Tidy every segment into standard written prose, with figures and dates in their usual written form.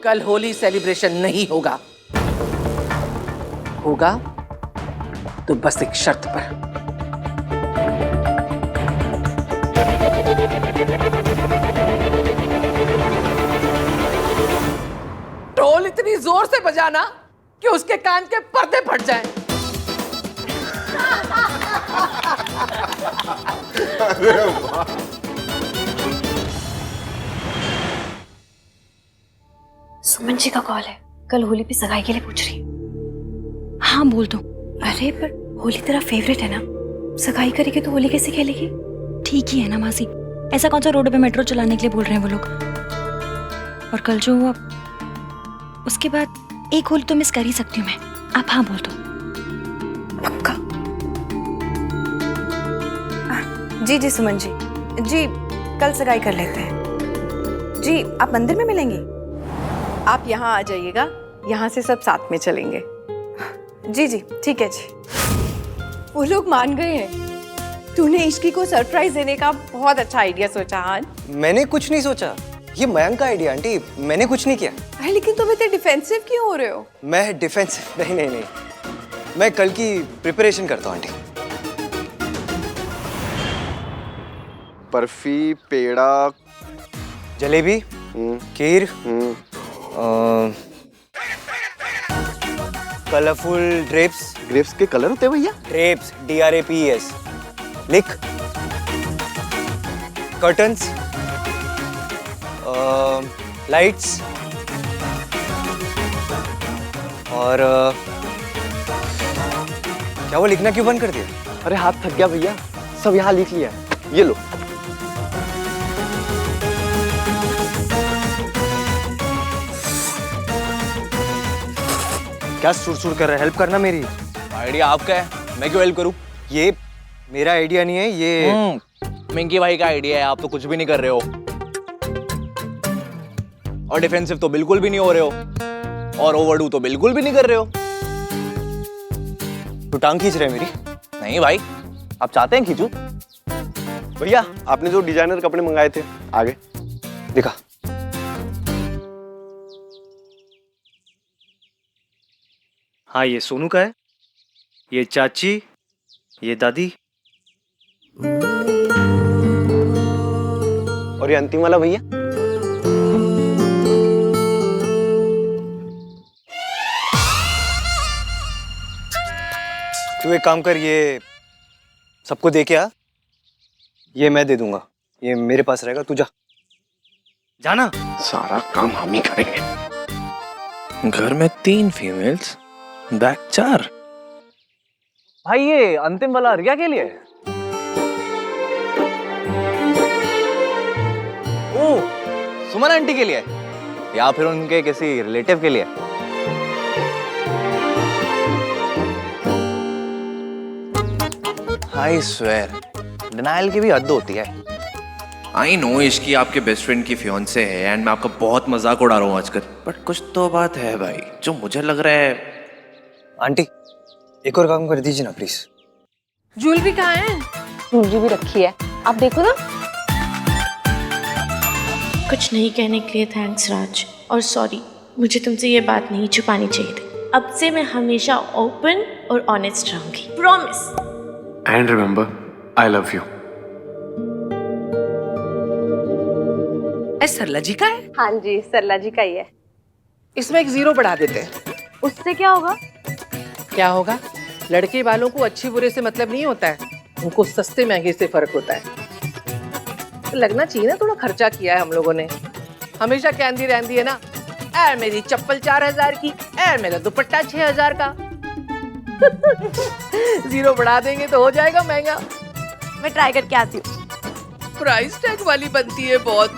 कल होली सेलिब्रेशन नहीं होगा। होगा तो बस एक शर्त पर। ढोल इतनी जोर से बजाना कि उसके कान के पर्दे फट जाएं। अरे वाह। सुमन जी का कॉल है, कल होली पे सगाई के लिए पूछ रही। हाँ बोल दो। अरे पर होली तेरा फेवरेट है ना, सगाई करेगी तो होली कैसे खेलेगी? ठीक ही है ना मासी, ऐसा कौन सा रोड पे मेट्रो चलाने के लिए बोल रहे हैं वो लोग। और कल जो हुआ उसके बाद एक होली तो मिस कर ही सकती हूँ मैं। आप हाँ बोल दो। पक्का? जी जी सुमन जी, जी कल सगाई कर लेते हैं। जी आप मंदिर में मिलेंगी? आप यहाँ आ जाइएगा, यहाँ से सब साथ में चलेंगे। जी जी ठीक है जी। वो लोग मान गए हैं। तूने इश्की को सरप्राइज देने का बहुत अच्छा आइडिया सोचा। आज मैंने कुछ नहीं सोचा, ये मयंक का आइडिया आंटी, मैंने कुछ नहीं किया। अरे लेकिन तुम इतने डिफेंसिव क्यों हो रहे हो? मैं डिफेंसिव नहीं नहीं नहीं, मैं कल की प्रिपरेशन करता हूँ आंटी। बर्फी, पेड़ा, जलेबी, खीर, कलरफुल ड्रेप्स। ग्रेप्स के कलर होते हैं भैया? ड्रेप्स, DRAPS, लिख। कर्टन्स, लाइट्स और क्या वो लिखना क्यों बंद कर दिया? अरे हाथ थक गया भैया, सब यहाँ लिख लिया। ये लो। क्या सुर कर रहा है? हेल्प करना मेरी। आइडिया आपका है, मैं क्यों हेल्प करूं? ये मेरा आइडिया नहीं है, ये मिंकी भाई का आइडिया है। आप तो कुछ भी नहीं कर रहे हो और डिफेंसिव तो बिल्कुल भी नहीं हो रहे हो और ओवरडू तो बिल्कुल भी नहीं कर रहे हो। तू टांग खींच रहे है मेरी? नहीं भाई, आप चाहते हैं खींचू? भैया आपने जो डिजाइनर कपड़े मंगाए थे आगे दिखा। हाँ ये सोनू का है, ये चाची, ये दादी और ये अंतिम वाला भैया। तू एक काम कर, ये सबको दे के आ, ये मैं दे दूंगा, ये मेरे पास रहेगा, तू जा। जाना। सारा काम हम ही करेंगे। घर में 3 फीमेल्स, बैक 4। भाई ये अंतिम वाला रिया के लिए है। ओह, सुमन आंटी के लिए या फिर उनके किसी रिलेटिव के लिए? आई स्वेयर, डिनायल की भी हद होती है। आई नो इसकी आपके बेस्ट फ्रेंड की फियांसे है एंड मैं आपका बहुत मजाक उड़ा रहा हूँ आजकल, बट कुछ तो बात है भाई जो मुझे लग रहा है। आंटी एक और काम कर दीजिए ना प्लीज। ज्वेलरी कहाँ है? ज्वेलरी भी रखी है, आप देखो ना। कुछ नहीं कहने के लिए थैंक्स राज, और सॉरी, मुझे तुमसे ये बात नहीं छुपानी चाहिए थी। अब से मैं हमेशा ओपन और ऑनेस्ट रहूंगी, promise. And remember, I love you. Sarla ji का है? हाँ जी सरला जी का ही है। इसमें एक 0 बढ़ा देते हैं। उससे क्या होगा? क्या होगा? लड़के वालों को अच्छे बुरे से मतलब नहीं होता है, उनको सस्ते महंगे से फर्क होता है। तो लगना चाहिए ना, थोड़ा खर्चा किया है हम लोगों ने। हमेशा कहती रहती है ना, ऐ मेरी चप्पल 4000 की, ऐ मेरा दुपट्टा 6000 का। 0 बढ़ा देंगे तो हो जाएगा महंगा। मैं ट्राई करके आती हूँ। प्राइस टैग वाली बनती है बहुत।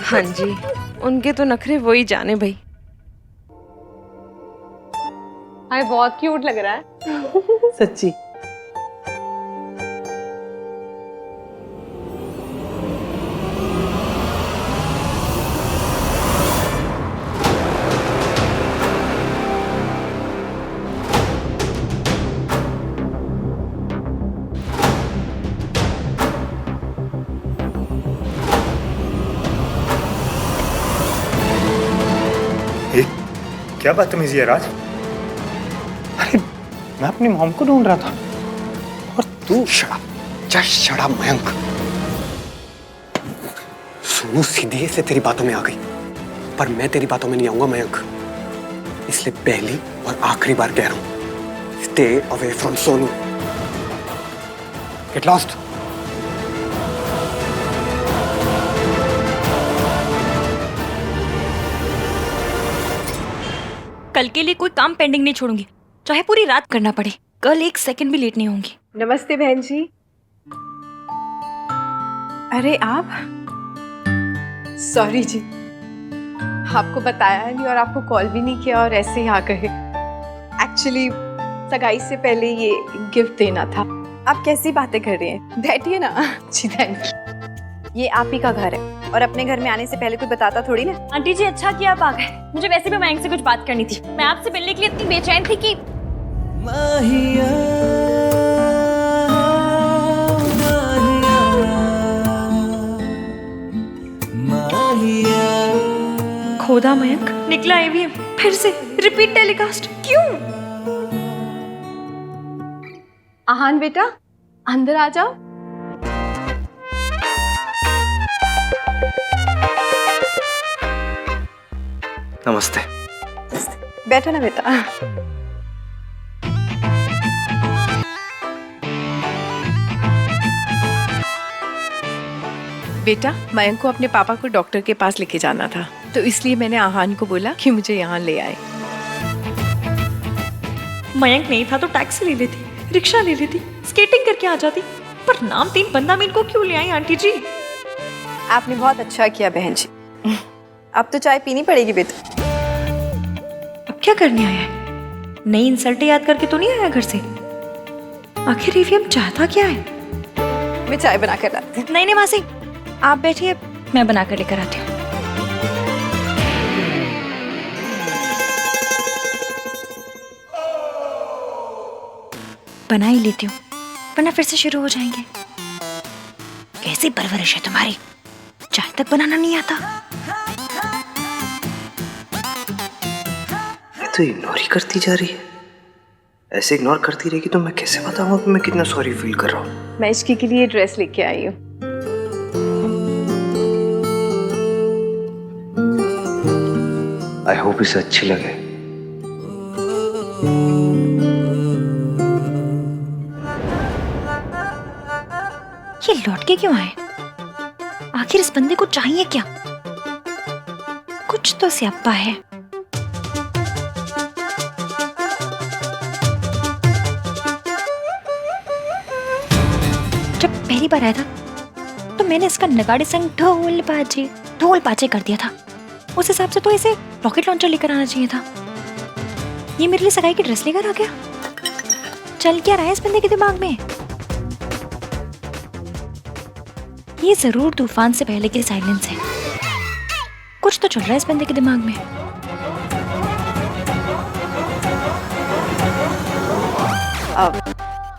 हाँ जी, उनके तो नखरे वही जाने भाई। हाय बहुत क्यूट लग रहा है। सच्ची। क्या बदतमीजी है राज? अरे मैं अपनी मॉम को ढूंढ रहा था और तू शड़ा मयंक। सोनू सीधे से तेरी बातों में आ गई, पर मैं तेरी बातों में नहीं आऊंगा मयंक। इसलिए पहली और आखिरी बार कह रहा हूं, stay away from Sonu. Get lost. कल के लिए कोई काम पेंडिंग नहीं छोड़ूंगी, चाहे पूरी रात करना पड़े। कल 1 सेकंड भी लेट नहीं होंगी। नमस्ते बहन जी। अरे आप, सॉरी जी, आपको बताया नहीं और आपको कॉल भी नहीं किया और ऐसे ही आ गए। एक्चुअली सगाई से पहले ये गिफ्ट देना था। आप कैसी बातें कर रही हैं? बैठिए ना। जी थैंक यू। ये आप ही का घर है और अपने घर में आने से पहले कोई बताता थोड़ी ना। आंटी जी अच्छा किया आप आ गए। मुझे वैसे भी मयंक से कुछ बात करनी थी। मैं आपसे मिलने के लिए इतनी बेचैन थी कि खोदा मयंक निकला एवीएम फिर से रिपीट टेलीकास्ट क्यों? आहान बेटा अंदर आ जाओ। नमस्ते। बैठो ना बेटा। बेटा मयंक को अपने पापा को डॉक्टर के पास लेके जाना था, तो इसलिए मैंने आहान को बोला कि मुझे यहाँ ले आए। मयंक नहीं था तो टैक्सी ले लेती, रिक्शा ले लेती, स्केटिंग करके आ जाती, पर नाम 3 बंदा मीन को क्यों ले आई आंटी जी? आपने बहुत अच्छा किया बहन जी। अब तो चाय पीनी पड़ेगी बेटा। अब क्या करने आया है? नई इंसल्टें याद करके तो नहीं आया घर से? आखिर ईवीएम चाहता क्या है? मैं चाय बना कर लाती हूँ। नहीं मासी, आप बैठिए, मैं बना कर लेकर आती हूँ। बना ही लेती हूँ, वरना फिर से शुरू हो जाएंगे। कैसी परवरिश है तुम्हारी, चाय तक बनाना नहीं आता। ये तो इग्नोर ही करती जा रही है। ऐसे इग्नोर करती रहेगी तो मैं कैसे बताऊंगा कि मैं कितना सॉरी फील कर रहा हूँ। मैं इश्की के लिए ड्रेस लेके आई हूँ। आई होप इसे अच्छी लगे। ये लौट के क्यों आए? आखिर इस बंदे को चाहिए क्या? कुछ तो स्यापा है। जब पहली बार आया था तो मैंने इसका नगाड़े संग ढोल बाजे कर दिया था। उस हिसाब से तो इसे रॉकेट लॉन्चर लेकर आना चाहिए था। ये मेरे लिए सगाई की ड्रेस लेकर आ गया। चल क्या रहा है इस बंदे के दिमाग में? ये जरूर तूफान से पहले की साइलेंस है। कुछ तो चल रहा है इस बंदे के दिमाग में। अब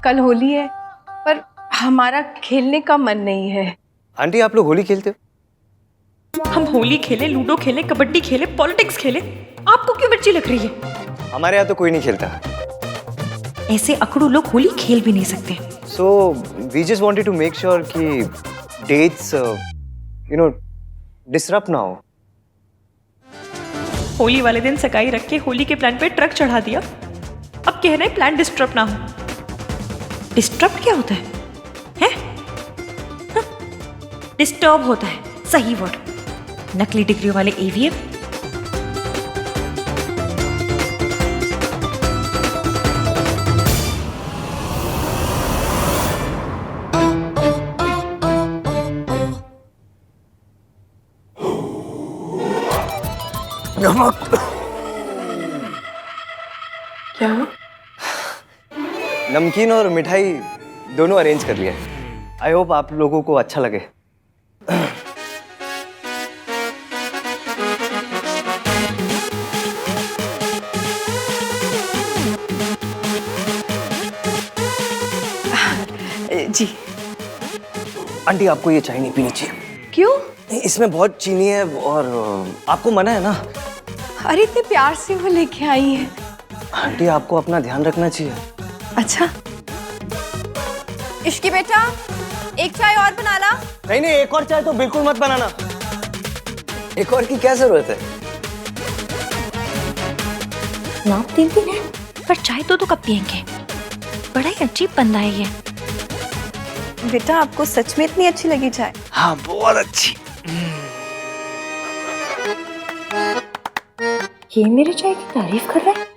कल होली है, पर हमारा खेलने का मन नहीं है। आंटी आप लोग होली खेलते हो? हम होली खेले, लूडो खेले, कबड्डी खेले, पॉलिटिक्स खेले, आपको क्यों मिर्ची लग रही है? हमारे यहाँ तो कोई नहीं खेलता। ऐसे अकड़ू लोग होली खेल भी नहीं सकते। So we just wanted to make sure कि dates, disrupt ना हो। होली वाले दिन सगाई रख के होली के प्लान पे ट्रक चढ़ा दिया। अब कह रहे हैं प्लान डिस्टर्ब ना हो। डिस्टर्ब क्या होता है? डिस्टर्ब होता है, सही वर्ड। नकली डिग्रियों वाले ईवीएम। क्या? नमकीन और मिठाई दोनों अरेंज कर लिया है। आई होप आप लोगों को अच्छा लगे। जी। आंटी आपको ये चाय नहीं पीनी चाहिए। क्यों? इसमें बहुत चीनी है और आपको मना है ना। अरे इतने प्यार से वो लेके आई है। आंटी आपको अपना ध्यान रखना चाहिए। अच्छा इश्की बेटा, एक चाय और बना ला। नहीं नहीं, एक और चाय तो बिल्कुल मत बनाना। एक और की क्या जरूरत है? नाप 3 है पर चाय तो कब पियेंगे? बड़ा ही अजीब बंदा है ये। बेटा आपको सच में इतनी अच्छी लगी चाय? हाँ बहुत अच्छी। ये मेरे चाय की तारीफ कर रहा है।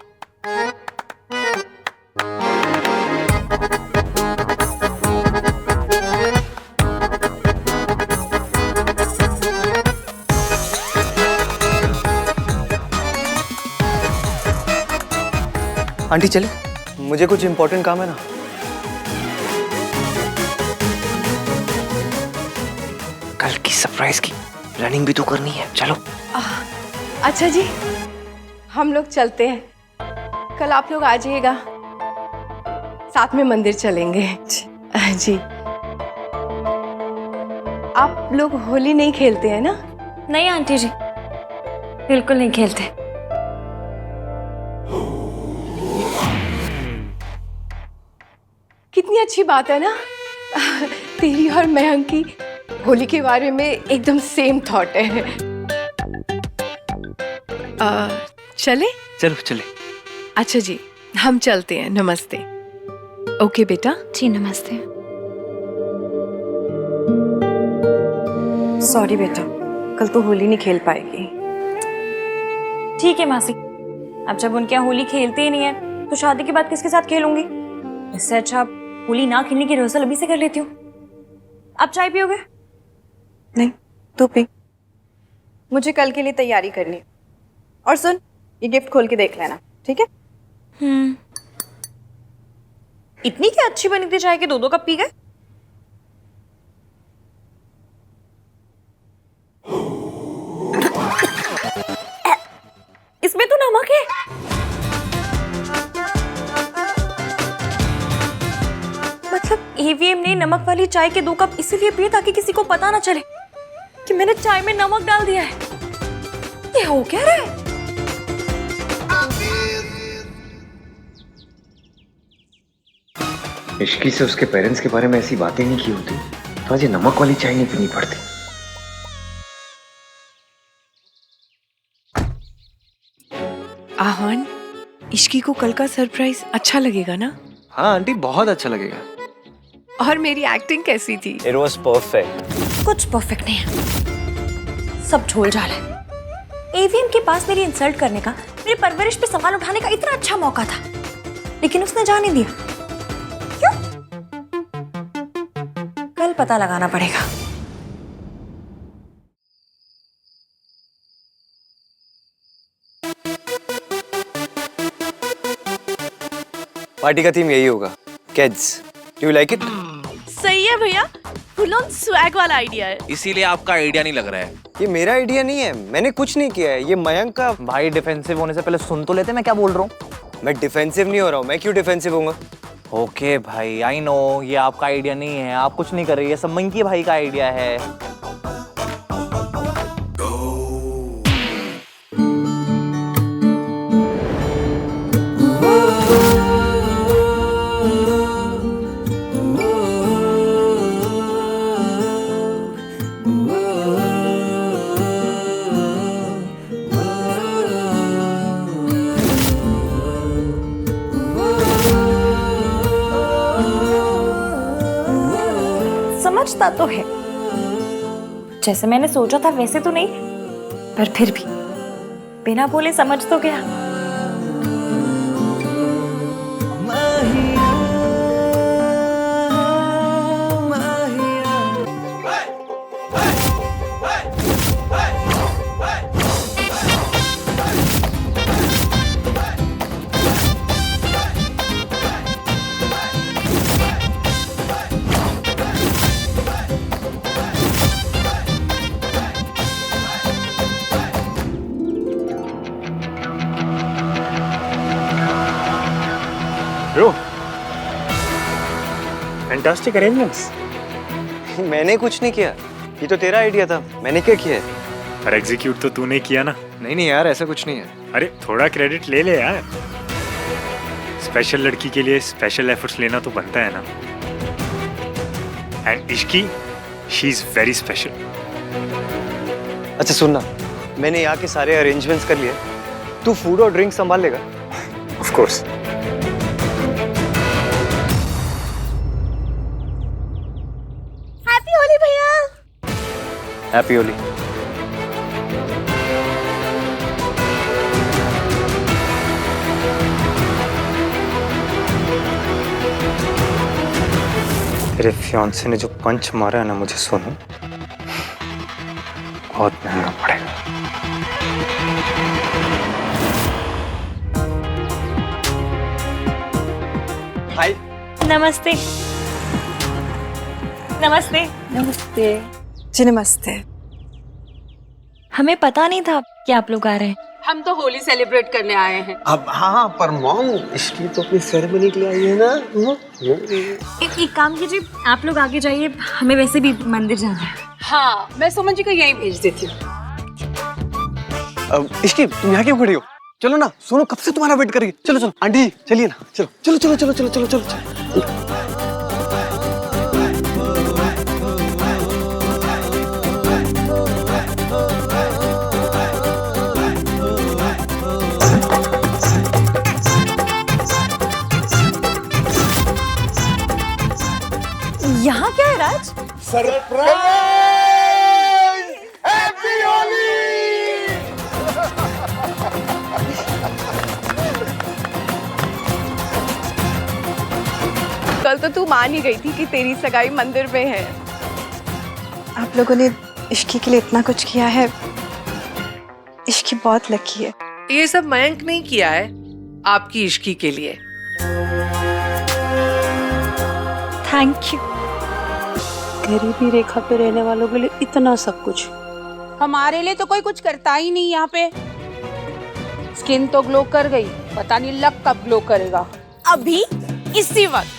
आंटी चले, मुझे कुछ इम्पोर्टेंट काम है ना। कल की सरप्राइज की प्लानिंग भी तो करनी है, चलो। अच्छा जी, हम लोग चलते हैं। कल आप लोग आ जाइएगा, साथ में मंदिर चलेंगे। जी आप लोग होली नहीं खेलते हैं ना? नहीं आंटी जी, बिल्कुल नहीं खेलते। कितनी अच्छी बात है ना, तेरी और मयंक की होली के बारे में एकदम सेम थॉट है। चले? चलो चले। अच्छा जी, हम चलते हैं। नमस्ते। ओके बेटा। जी नमस्ते। सॉरी बेटा, कल तो होली नहीं खेल पाएगी। ठीक है मासी, अब जब उनके यहाँ होली खेलते ही नहीं है तो शादी के बाद किसके साथ खेलूंगी? इससे अच्छा होली ना खेलने की रिहर्सल अभी से कर लेती हूँ। आप चाय पियोगे? नहीं, तू पी। मुझे कल के लिए तैयारी करनी है। और सुन, ये गिफ्ट खोल के देख लेना, ठीक है? इतनी क्या अच्छी बनी थी चाय के 2-2 कप पी गए? इसमें तो नमक है। मतलब एवीएम ने नमक वाली चाय के 2 कप इसीलिए पिए ताकि किसी को पता ना चले कि मैंने चाय में नमक डाल दिया है। ये हो क्या रहा है? इश्की से उसके पेरेंट्स के बारे में ऐसी बातें नहीं की होती तो आज ये नमक वाली चाय नहीं पीनी पड़ती। आहान, इश्की को कल का सरप्राइज अच्छा लगेगा ना? हाँ आंटी, बहुत अच्छा लगेगा। और मेरी एक्टिंग कैसी थी? It was perfect. कुछ परफेक्ट नहीं है, सब झोल झाल है। एवीएम के पास मेरी इंसल्ट करने का, मेरी परवरिश पे सवाल उठाने का इतना अच्छा मौका था, लेकिन उसने जाने दिया। क्यों? कल पता लगाना पड़ेगा। पार्टी का थीम यही होगा, kids. Do you like it? सही है भैया, फुल ऑन स्वैग वाला आइडिया है। इसीलिए आपका आइडिया नहीं लग रहा है। ये मेरा आइडिया नहीं है, मैंने कुछ नहीं किया है, ये मयंक का। भाई डिफेंसिव होने से पहले सुन तो लेते मैं क्या बोल रहा हूँ। मैं डिफेंसिव नहीं हो रहा हूँ, मैं क्यों डिफेंसिव होऊंगा? ओके भाई, आई नो ये आपका आइडिया नहीं है, आप कुछ नहीं कर रही है, सब मंकी भाई का आइडिया है। समझता तो है, जैसे मैंने सोचा था वैसे तो नहीं, पर फिर भी बिना बोले समझ तो गया। Bro, fantastic arrangements. मैंने कुछ नहीं किया, ये तो तेरा आइडिया था, मैंने क्या किया है? पर एग्जीक्यूट तो तूने किया ना। नहीं नहीं यार, ऐसा कुछ नहीं है। अरे थोड़ा क्रेडिट ले ले यार। स्पेशल लड़की के लिए स्पेशल एफर्ट्स लेना तो बनता है ना। And Ishki, she is very special. अच्छा सुनना, मैंने यहाँ के सारे अरेंजमेंट्स कर लिए। तू फूड और ड्रिंक संभाल लेगा? Of course. हैप्पी होली भैया। हैप्पी होली। तेरे फियांसे ने जो पंच मारा है ना मुझे सोनू, बहुत महंगा पड़ेगा। हाय। नमस्ते। नमस्ते। नमस्ते जी नमस्ते। हमें पता नहीं था कि आप लोग आ रहे हैं। हम तो होली सेलिब्रेट करने आए हैं। अब हाँ, पर मॉम इसकी तो अपनी सेरेमनी के लिए आई है ना। एक काम कीजिए, आप लोग आगे जाइए, हमें वैसे भी मंदिर जाना है। हाँ, मैं सुमन जी को यहीं भेज देती हूँ। इसकी तुम यहाँ क्यों खड़ी हो? चलो ना, सोनू कब से तुम्हारा वेट कर रही है। चलो चलो आंटी, चलिए ना, चलो चलो चलो चलो चलो चलो चलो, चलो। यहाँ क्या है राज? सरप्राइज! हैप्पी होली! कल तो तू मान ही गई थी कि तेरी सगाई मंदिर में है। आप लोगों ने इश्की के लिए इतना कुछ किया है। इश्की बहुत लकी है। ये सब मयंक नहीं किया है आपकी इश्की के लिए। Thank you. गरीबी रेखा पे रहने वालों के लिए इतना सब कुछ। हमारे लिए तो कोई कुछ करता ही नहीं यहाँ पे। स्किन तो ग्लो कर गई, पता नहीं लक कब ग्लो करेगा। अभी इसी वक्त।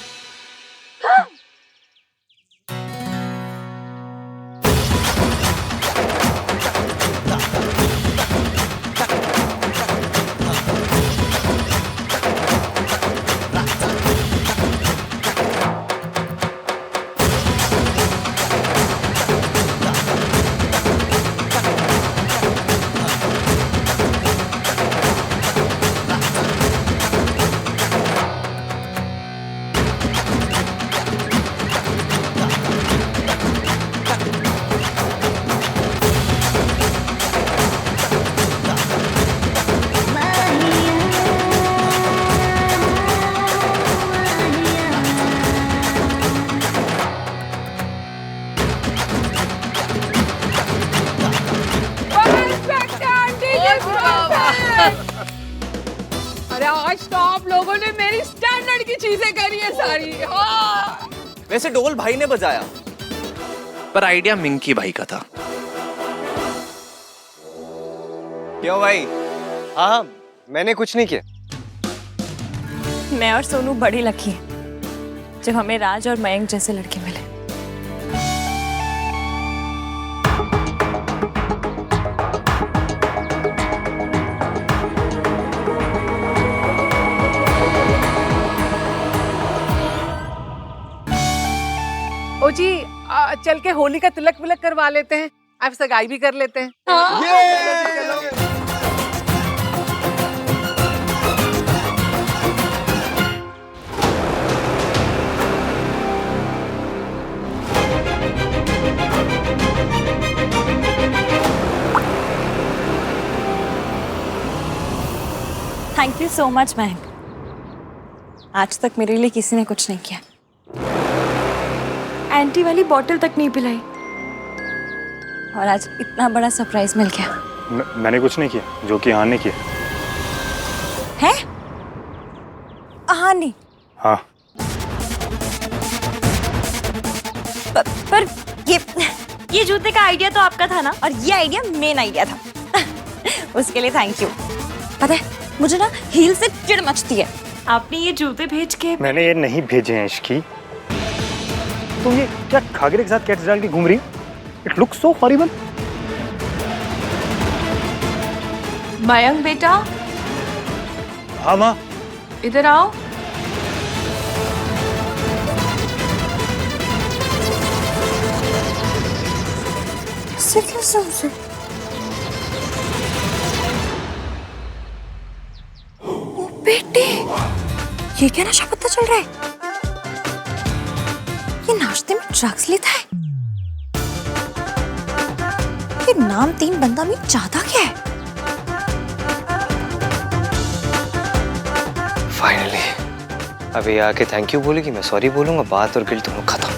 अरे आज तो आप लोगों ने मेरी स्टैंडर्ड की चीजें करी है सारी। हाँ। वैसे ढोल भाई ने बजाया, पर आइडिया मिंकी भाई का था। क्यों भाई? हाँ, मैंने कुछ नहीं किया। मैं और सोनू बड़ी लकी हैं जब हमें राज और मयंक जैसे लड़के मिले। ओ जी, चल के होली का तिलक विलक करवा लेते हैं, अब सगाई भी कर लेते हैं। Thank you so much Mayank. आज तक मेरे लिए किसी ने कुछ नहीं किया। एंटी वाली बोतल तक नहीं पिलाई और आज इतना बड़ा सरप्राइज मिल गया। मैंने कुछ नहीं किया, जो कि आहान ने किया है। आहान ने? हाँ। पर ये जूते का आइडिया तो आपका था ना, और ये आइडिया मेन आइडिया था। उसके लिए थैंक यू। पता है मुझे ना हील से चिढ़ मचती है। आपने ये जूते भेज के। मैंने ये नहीं भेजे हैं इश्की। तुम ये क्या खागरे के साथ कैट्स डाल के घूम रही हो? It looks so horrible. Mayank बेटा, हाँ माँ। इधर आओ। इससे कैसे उसे? ओ बेटे, ये क्या नशा पता चल रहा है? ये नाश्ते में ड्रग्स लेता है? ये नाम 3 बंदा में चाहता क्या है? फाइनली अभी आके थैंक यू बोलेगी, मैं सॉरी बोलूंगा, बात और गिल्ट दोनों खत्म।